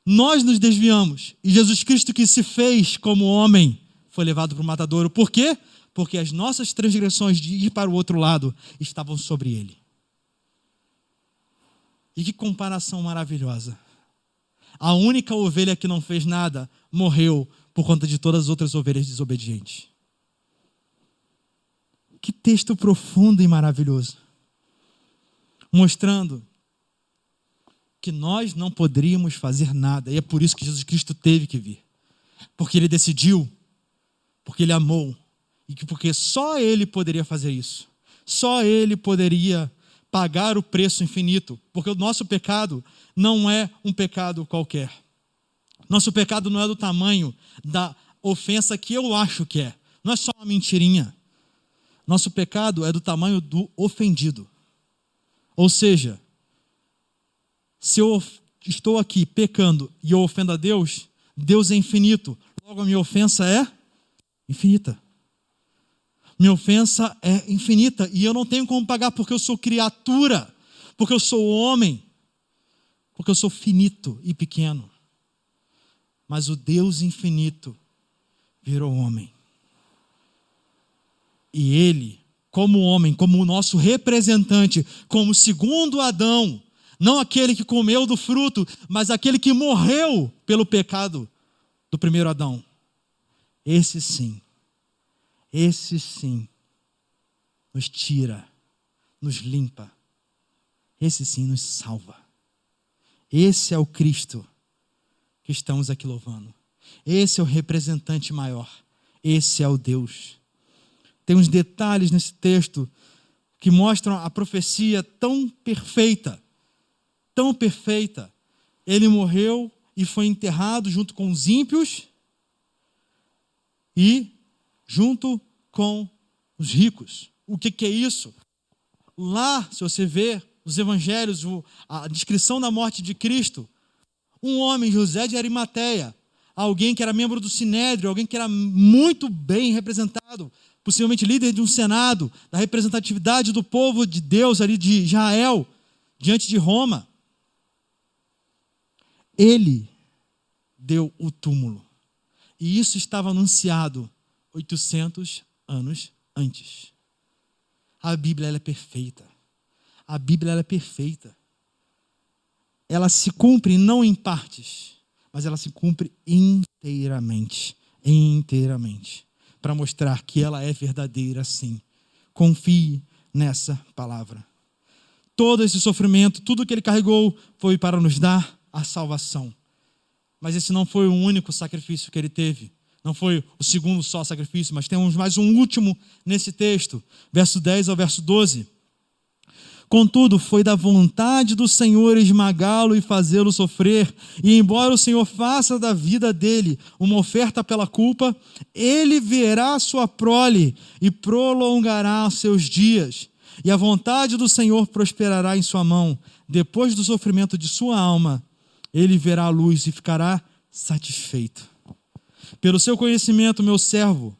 Nós nos desviamos e Jesus Cristo, que se fez como homem, foi levado para o matadouro. Por quê? Porque as nossas transgressões de ir para o outro lado estavam sobre ele. E que comparação maravilhosa. A única ovelha que não fez nada morreu por conta de todas as outras ovelhas desobedientes. Que texto profundo e maravilhoso. Mostrando que nós não poderíamos fazer nada. E é por isso que Jesus Cristo teve que vir. Porque ele decidiu, porque ele amou, e porque só ele poderia fazer isso. Só ele poderia pagar o preço infinito, porque o nosso pecado não é um pecado qualquer. Nosso pecado não é do tamanho da ofensa que eu acho que é. Não é só uma mentirinha. Nosso pecado é do tamanho do ofendido. Ou seja, se eu estou aqui pecando e eu ofendo a Deus, Deus é infinito. Logo, a minha ofensa é infinita. Minha ofensa é infinita e eu não tenho como pagar porque eu sou criatura, porque eu sou homem, porque eu sou finito e pequeno. Mas o Deus infinito virou homem. E Ele, como homem, como o nosso representante, como o segundo Adão, não aquele que comeu do fruto, mas aquele que morreu pelo pecado do primeiro Adão. Esse sim, nos tira, nos limpa. Esse sim nos salva. Esse é o Cristo que estamos aqui louvando. Esse é o representante maior. Esse é o Deus. Tem uns detalhes nesse texto que mostram a profecia tão perfeita. Tão perfeita. Ele morreu e foi enterrado junto com os ímpios e junto com os ricos. O que é isso? Lá, se você vê os evangelhos, a descrição da morte de Cristo, um homem, José de Arimateia, alguém que era membro do Sinédrio, alguém que era muito bem representado, possivelmente líder de um senado, da representatividade do povo de Deus ali de Israel, diante de Roma. Ele deu o túmulo. E isso estava anunciado 800 anos antes. A Bíblia ela é perfeita. A Bíblia ela é perfeita. Ela se cumpre não em partes, mas ela se cumpre inteiramente. Inteiramente. Para mostrar que ela é verdadeira sim. Confie nessa palavra. Todo esse sofrimento, tudo que ele carregou foi para nos dar a salvação. Mas esse não foi o único sacrifício que ele teve. Não foi o segundo só sacrifício, mas temos mais um último nesse texto. Verso 10 ao verso 12. Contudo, foi da vontade do Senhor esmagá-lo e fazê-lo sofrer. E embora o Senhor faça da vida dele uma oferta pela culpa, ele verá sua prole e prolongará seus dias. E a vontade do Senhor prosperará em sua mão. Depois do sofrimento de sua alma, ele verá a luz e ficará satisfeito. Pelo seu conhecimento, meu servo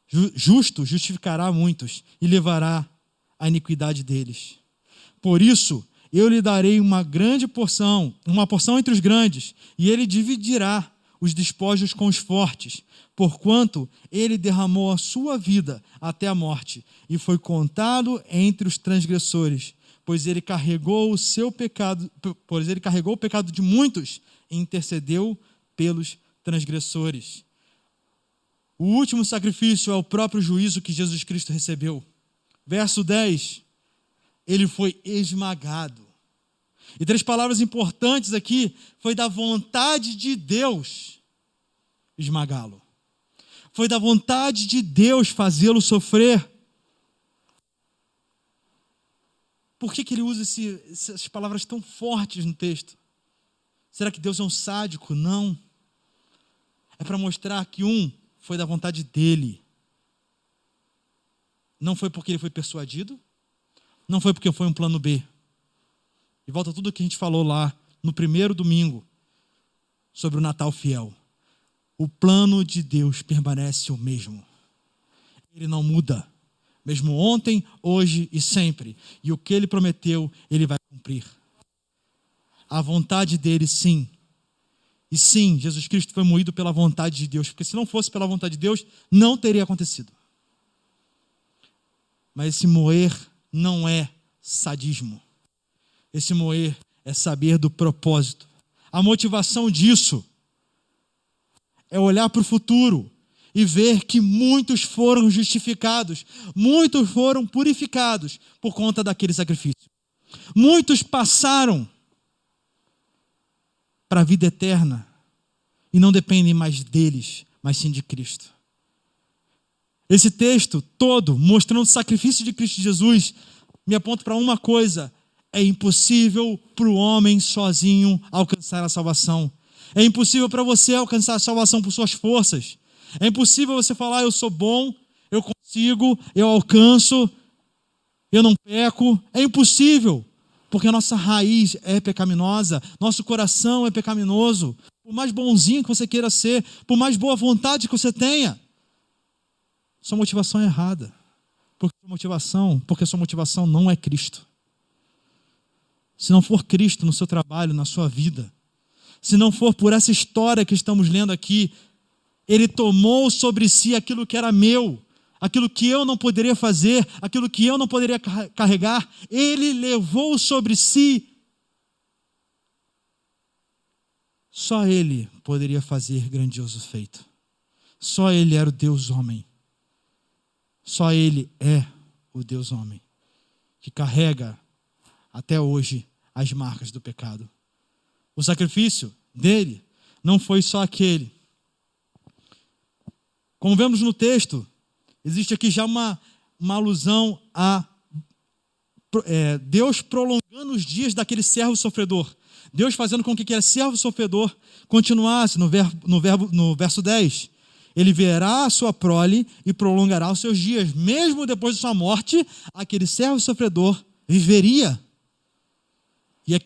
justo justificará muitos e levará a iniquidade deles. Por isso, eu lhe darei uma porção entre os grandes, e ele dividirá os despojos com os fortes, porquanto ele derramou a sua vida até a morte, e foi contado entre os transgressores, pois ele carregou o pecado de muitos e intercedeu pelos transgressores. O último sacrifício é o próprio juízo que Jesus Cristo recebeu. Verso 10, ele foi esmagado. E 3 palavras importantes aqui, foi da vontade de Deus esmagá-lo. Foi da vontade de Deus fazê-lo sofrer. Por que ele usa essas palavras tão fortes no texto? Será que Deus é um sádico? Não. É para mostrar que foi da vontade dele. Não foi porque ele foi persuadido, não foi porque foi um plano B. E volta tudo o que a gente falou lá no primeiro domingo sobre o Natal fiel. O plano de Deus permanece o mesmo. Ele não muda. Mesmo ontem, hoje e sempre. E o que ele prometeu, ele vai cumprir. A vontade dele, sim. E sim, Jesus Cristo foi moído pela vontade de Deus. Porque se não fosse pela vontade de Deus, não teria acontecido. Mas esse moer não é sadismo. Esse moer é saber do propósito. A motivação disso é olhar para o futuro e ver que muitos foram justificados, muitos foram purificados por conta daquele sacrifício. Muitos passaram para a vida eterna e não dependem mais deles, mas sim de Cristo. Esse texto todo, mostrando o sacrifício de Cristo Jesus, me aponta para uma coisa: é impossível para o homem sozinho alcançar a salvação. É impossível para você alcançar a salvação por suas forças. É impossível você falar: eu sou bom, eu consigo, eu alcanço, eu não peco. É impossível, porque a nossa raiz é pecaminosa, nosso coração é pecaminoso. Por mais bonzinho que você queira ser, por mais boa vontade que você tenha, sua motivação é errada. Porque sua motivação não é Cristo. Se não for Cristo no seu trabalho, na sua vida, se não for por essa história que estamos lendo aqui, ele tomou sobre si aquilo que era meu, aquilo que eu não poderia fazer, aquilo que eu não poderia carregar, ele levou sobre si. Só ele poderia fazer grandioso feito. Só ele era o Deus homem. Só ele é o Deus homem, que carrega até hoje as marcas do pecado. O sacrifício dele não foi só aquele. Como vemos no texto, existe aqui já uma alusão a Deus prolongando os dias daquele servo sofredor. Deus fazendo com que aquele servo sofredor continuasse, no verso 10. Ele verá a sua prole e prolongará os seus dias. Mesmo depois de sua morte, aquele servo sofredor viveria. E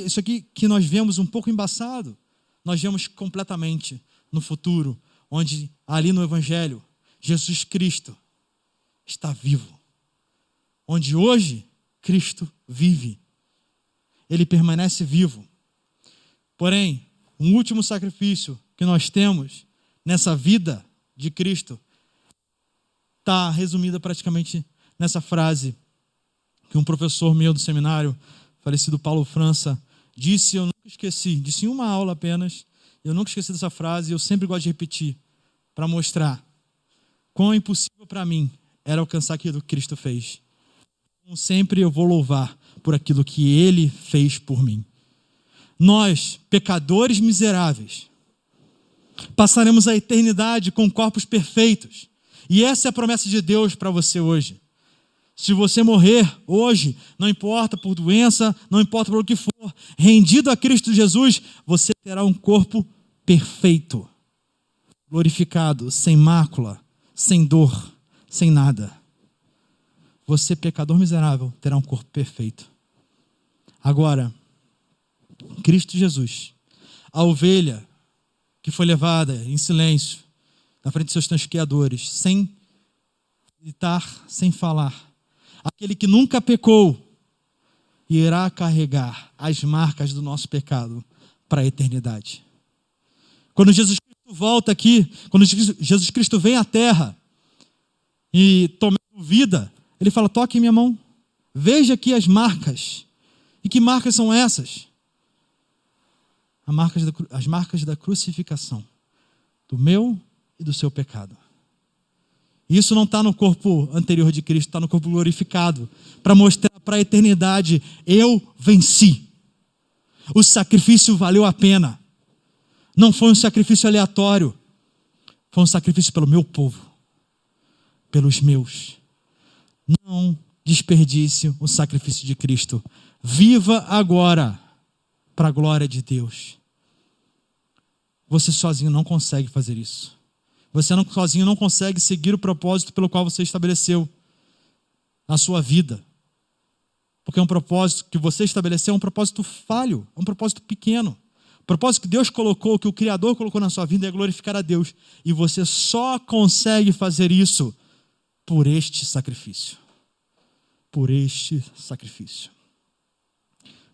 isso aqui que nós vemos um pouco embaçado, nós vemos completamente no futuro, onde ali no Evangelho, Jesus Cristo está vivo. Onde hoje Cristo vive. Ele permanece vivo. Porém, um último sacrifício que nós temos nessa vida de Cristo está resumida praticamente nessa frase que um professor meu do seminário, falecido Paulo França, disse, eu nunca esqueci, disse em uma aula apenas, eu nunca esqueci dessa frase e eu sempre gosto de repetir, para mostrar quão impossível para mim era alcançar aquilo que Cristo fez. Como sempre eu vou louvar por aquilo que Ele fez por mim. Nós, pecadores miseráveis, passaremos a eternidade com corpos perfeitos. E essa é a promessa de Deus para você hoje. Se você morrer hoje, não importa por doença, não importa por o que for, rendido a Cristo Jesus, você terá um corpo perfeito, glorificado, sem mácula, sem dor, sem nada. Você, pecador miserável, terá um corpo perfeito. Agora, Cristo Jesus, a ovelha que foi levada em silêncio na frente de seus transquiadores, sem gritar, sem falar, aquele que nunca pecou, irá carregar as marcas do nosso pecado para a eternidade. Quando Jesus Cristo volta aqui, quando Jesus Cristo vem à terra e toma vida, ele fala: toque em minha mão, veja aqui as marcas. E que marcas são essas? As marcas da crucificação, do meu e do seu pecado. Isso não está no corpo anterior de Cristo, está no corpo glorificado, para mostrar para a eternidade: eu venci. O sacrifício valeu a pena. Não foi um sacrifício aleatório, foi um sacrifício pelo meu povo, pelos meus. Não desperdice o sacrifício de Cristo. Viva agora para a glória de Deus. Você sozinho não consegue fazer isso. Você sozinho não consegue seguir o propósito pelo qual você estabeleceu na sua vida. Porque é um propósito que você estabeleceu, é um propósito falho, é um propósito pequeno. O propósito que Deus colocou, que o Criador colocou na sua vida é glorificar a Deus. E você só consegue fazer isso por este sacrifício. Por este sacrifício.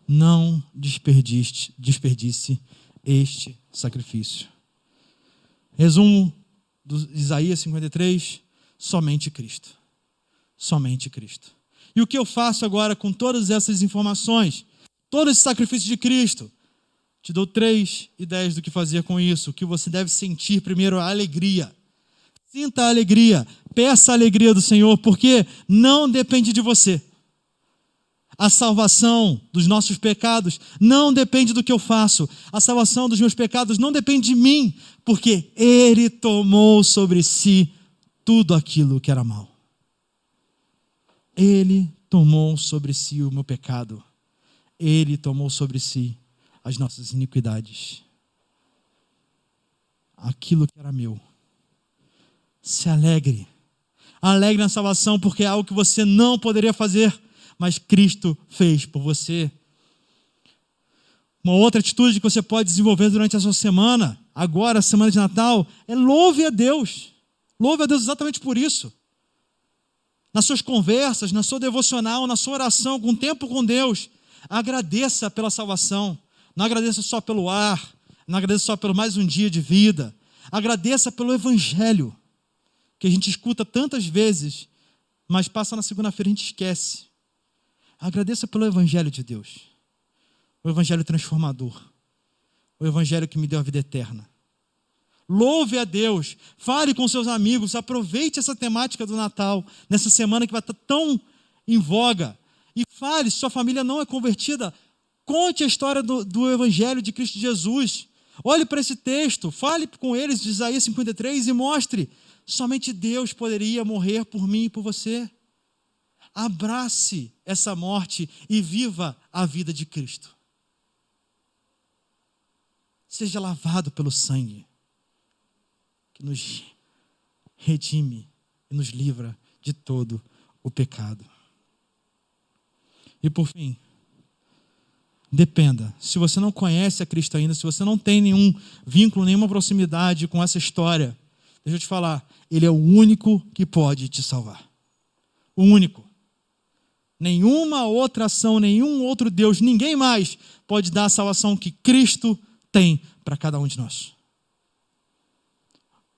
Não desperdice este sacrifício. Resumo do Isaías 53, somente Cristo. Somente Cristo. E o que eu faço agora com todas essas informações? Todo esse sacrifício de Cristo? Te dou 3 ideias do que fazer com isso. O que você deve sentir primeiro, a alegria. Sinta a alegria. Peça a alegria do Senhor, porque não depende de você. A salvação dos nossos pecados não depende do que eu faço. A salvação dos meus pecados não depende de mim, porque Ele tomou sobre si tudo aquilo que era mal. Ele tomou sobre si o meu pecado. Ele tomou sobre si as nossas iniquidades. Aquilo que era meu. Se alegre. Alegre na salvação, porque é algo que você não poderia fazer, mas Cristo fez por você. Uma outra atitude que você pode desenvolver durante a sua semana, agora, semana de Natal, é louve a Deus. Louve a Deus exatamente por isso. Nas suas conversas, na sua devocional, na sua oração, com tempo com Deus, agradeça pela salvação. Não agradeça só pelo ar, não agradeça só pelo mais um dia de vida. Agradeça pelo Evangelho, que a gente escuta tantas vezes, mas passa na segunda-feira e a gente esquece. Agradeça pelo Evangelho de Deus. O Evangelho transformador. O Evangelho que me deu a vida eterna. Louve a Deus, fale com seus amigos, aproveite essa temática do Natal, nessa semana que vai estar tão em voga, e fale, se sua família não é convertida, conte a história do Evangelho de Cristo Jesus, olhe para esse texto, fale com eles de Isaías 53 e mostre, somente Deus poderia morrer por mim e por você. Abrace essa morte e viva a vida de Cristo. Seja lavado pelo sangue que nos redime e nos livra de todo o pecado. E por fim, dependa. Se você não conhece a Cristo ainda, se você não tem nenhum vínculo, nenhuma proximidade com essa história, deixa eu te falar, Ele é o único que pode te salvar. O único. Nenhuma outra ação, nenhum outro Deus, ninguém mais pode dar a salvação que Cristo tem para cada um de nós.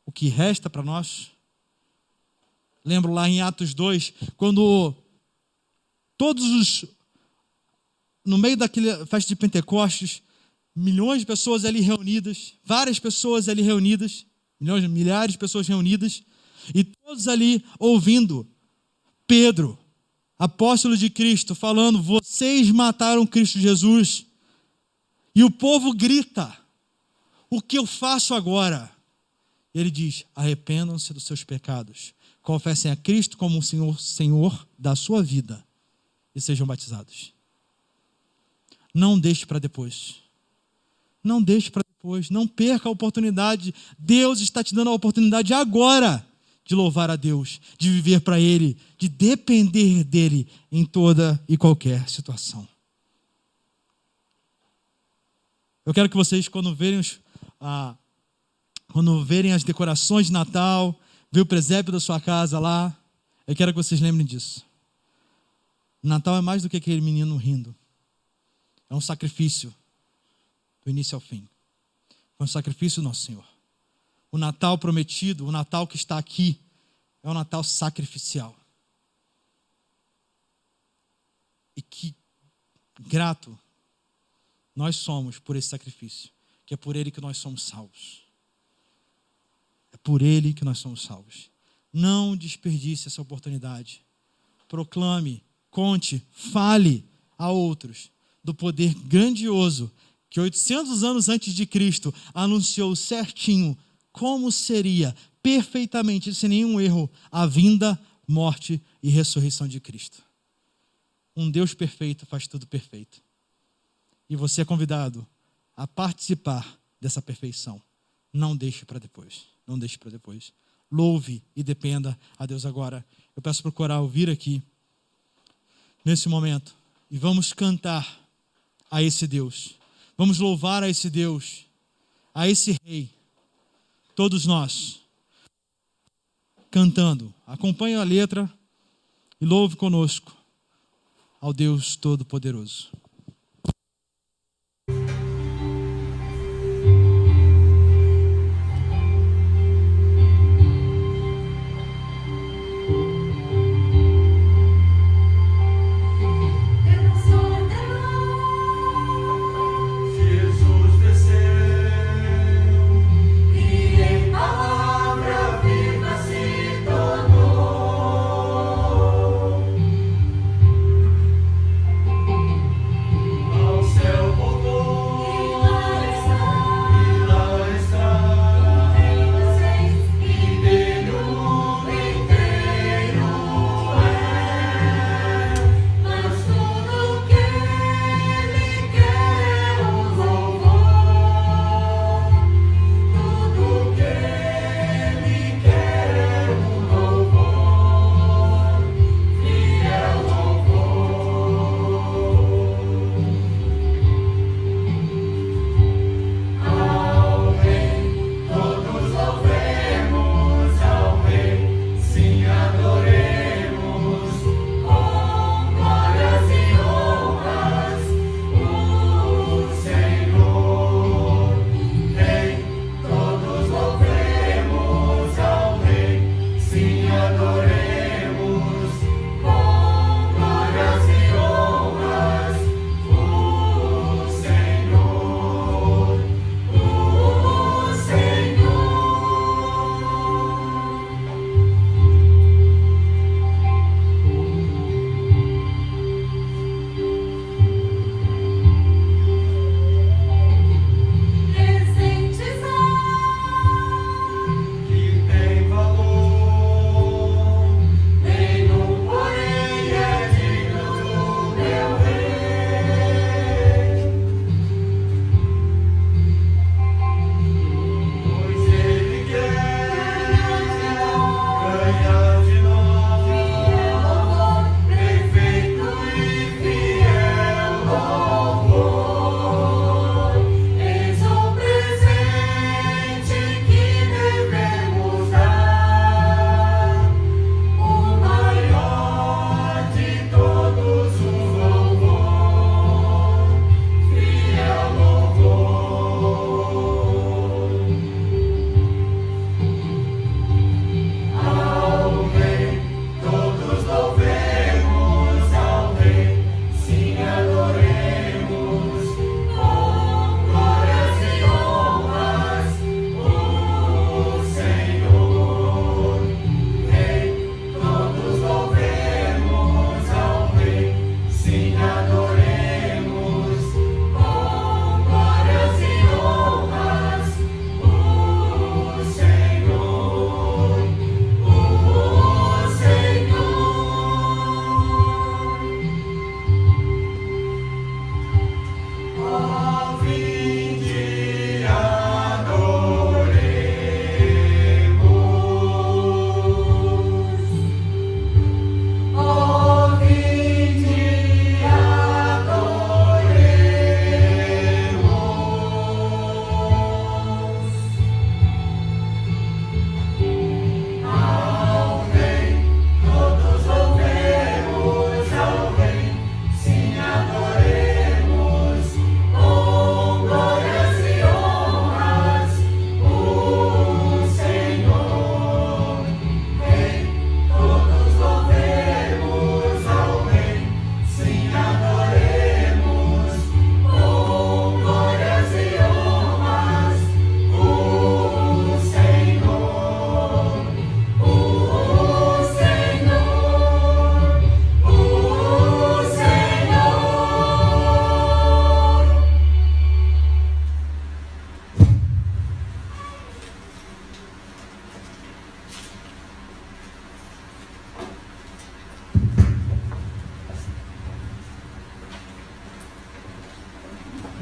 O que resta para nós, lembro lá em Atos 2, quando no meio daquela festa de Pentecostes, milhões de pessoas ali reunidas, várias pessoas ali reunidas, milhares de pessoas reunidas, e todos ali ouvindo Pedro, apóstolo de Cristo, falando, vocês mataram Cristo Jesus, e o povo grita, o que eu faço agora? Ele diz, arrependam-se dos seus pecados, confessem a Cristo como o Senhor da sua vida e sejam batizados. Não deixe para depois. Não deixe para depois. Não perca a oportunidade. Deus está te dando a oportunidade agora de louvar a Deus, de viver para Ele, de depender dEle em toda e qualquer situação. Eu quero que vocês, quando verem as decorações de Natal, ver o presépio da sua casa lá, eu quero que vocês lembrem disso. Natal é mais do que aquele menino rindo. É um sacrifício do início ao fim. Foi um sacrifício do nosso Senhor. O Natal prometido, o Natal que está aqui, é um Natal sacrificial. E que grato nós somos por esse sacrifício, que é por ele que nós somos salvos. É por Ele que nós somos salvos. Não desperdice essa oportunidade. Proclame, conte, fale a outros do poder grandioso que 800 anos antes de Cristo anunciou certinho como seria perfeitamente, sem nenhum erro, a vinda, morte e ressurreição de Cristo. Um Deus perfeito faz tudo perfeito. E você é convidado a participar dessa perfeição. Não deixe para depois. Não deixe para depois. Louve e dependa a Deus agora. Eu peço para o coral vir aqui, nesse momento, e vamos cantar a esse Deus. Vamos louvar a esse Deus, a esse Rei. Todos nós, cantando. Acompanhe a letra e louve conosco ao Deus Todo-Poderoso.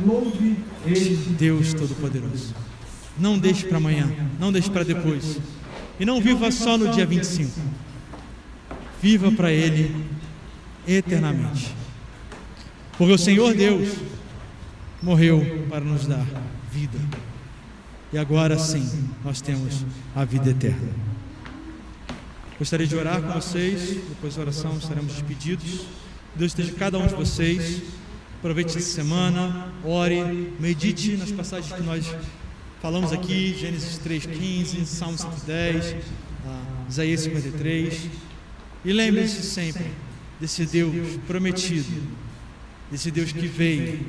louve este Deus Todo-Poderoso. Não deixe para amanhã, não deixe para depois. E não viva só no dia 25. Viva para Ele eternamente. Porque o Senhor Deus morreu para nos dar vida. E agora sim, nós temos a vida eterna. Gostaria de orar com vocês. Depois da oração estaremos despedidos. Deus esteja com cada um de vocês. Aproveite essa semana, ore, medite nas passagens que nós falamos aqui, Gênesis 3,15, Salmo 110, Isaías 53. E lembre-se sempre desse Deus prometido, desse Deus que veio,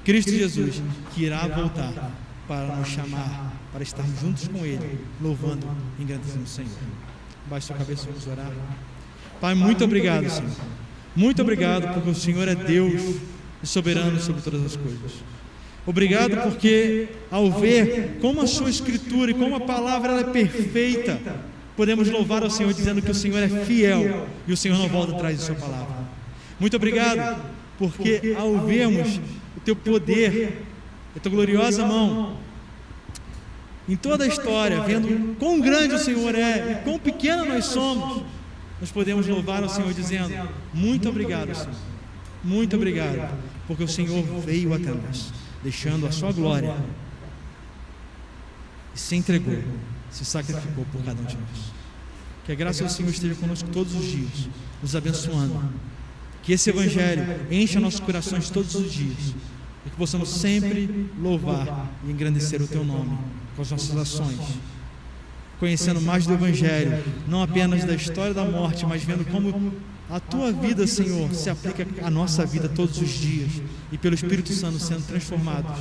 Cristo Jesus, que irá voltar para nos chamar, para estarmos juntos com Ele, louvando e engrandecendo o Senhor. Baixe sua cabeça, vamos orar. Pai, muito obrigado, Senhor. Muito obrigado porque o Senhor é Deus e soberano sobre todas as coisas. Obrigado porque ao ver como a sua Escritura e como a palavra ela é perfeita, podemos louvar ao Senhor dizendo que o Senhor é fiel e o Senhor não volta atrás de sua palavra. Muito obrigado porque ao vermos o teu poder, a tua gloriosa mão em toda a história, vendo quão grande o Senhor é e quão pequeno nós somos, nós podemos louvar ao Senhor dizendo: muito obrigado, Senhor, muito obrigado, porque o Senhor veio até nós, deixando a sua glória e se entregou, se sacrificou por cada um de nós. Que a graça do Senhor esteja conosco todos os dias, nos abençoando, que esse Evangelho encha nossos corações todos os dias e que possamos sempre louvar e engrandecer o teu nome com as nossas ações, conhecendo mais do Evangelho, não apenas da história da morte, mas vendo como a tua vida, Senhor, se aplica à nossa vida todos os dias e pelo Espírito Santo sendo transformados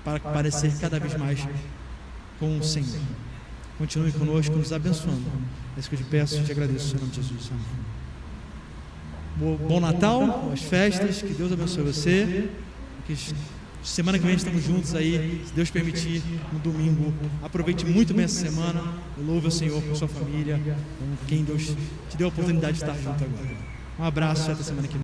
para parecer cada vez mais com o Senhor. Continue conosco, nos abençoando. É isso que eu te peço e te agradeço, em nome de Jesus. Amém. Bom Natal, boas festas, que Deus abençoe você. Que semana que vem estamos juntos aí, se Deus permitir, no domingo. Aproveite muito bem essa semana. Louve o Senhor por sua família, com quem Deus te deu a oportunidade de estar junto agora. Um abraço e até semana que vem.